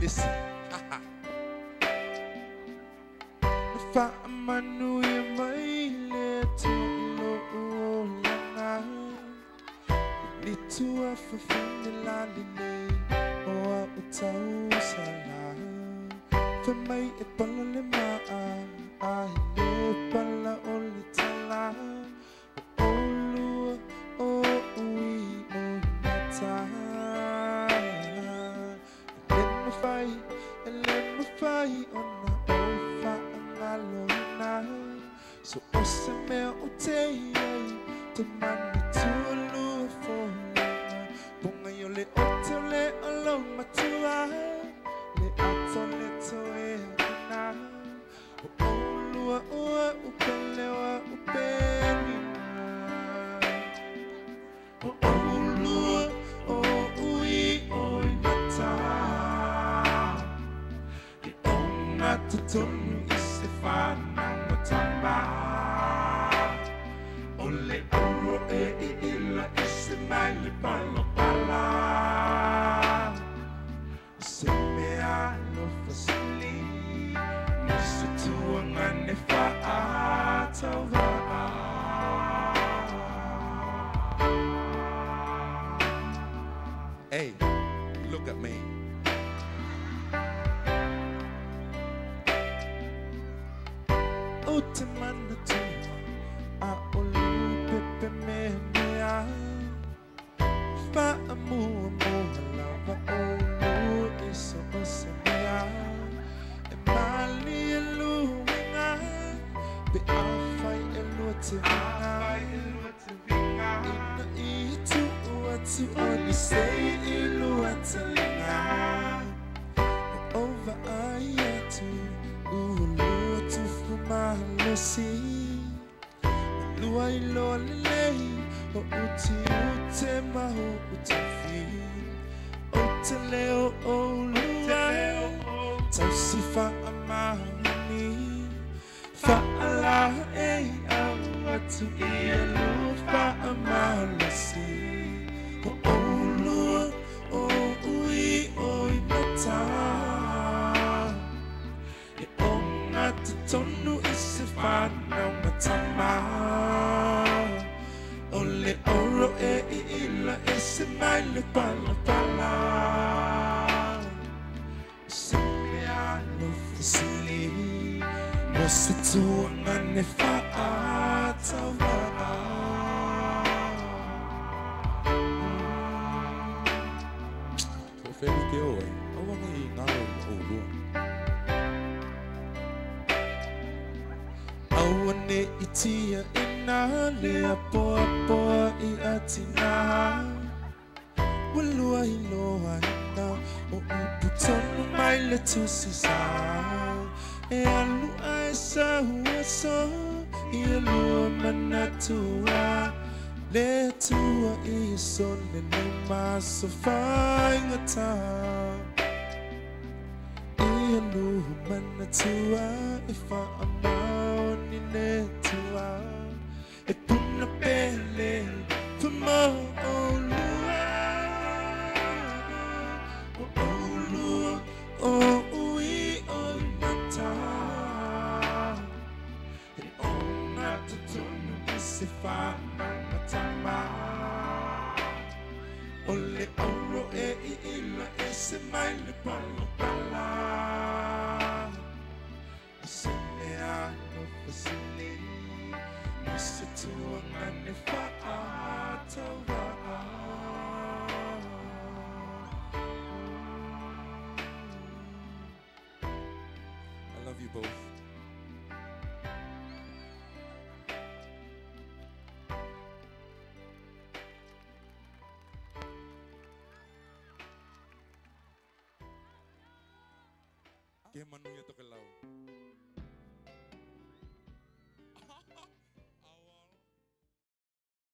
Listen. Fa manu ye mai le tu lo langa. Ni tuafafine la line o a utau sala. Fa mai e pala le maa a le pala o le tala. O lua o ui o mata. Let me fight on the Lona. So osame oteye to mani tulu for Bunga yole otole along matua le atole toe na olua ua upelewa upelina olua o ui oimata Tutunu isifana matamba Ole oro ila isimali pala pala Semea no fasili Nisituangane faatava Hey, look at me Utemana tua a olu pepe mea Fa amu lava olu iso osemea E mali elu winga Be afai elu te vinga Ina itu uatu oni sei ilu atalinga Over ayatu ulu Mahalosi Luai lolelei O uti ute maho utafi Oteleo o luai Tausifa amahani Fa'ala ei awatu ielu fa'amahalosi O olua o ui oimata Tonu isifana matama Ole oro ila isimali pala pala Semeano fasili Mositu ngane faatawa So feliz que hoy Vamos a ir nada o Awane itia ina lea poa poa I atina Walua iloa ina O uputonu mai le tusisa E alu aesa huaso I alua manatua Le tua I sone ni maso whaingata I alua manatua I whaamau Netua e puna pele fuma olua o ui oimata e ona tutunu isifana matamba ole oro ila ese maile pala pala Semeano fasili Nisituangane faatawa I love you both. Que manu ya toque lao.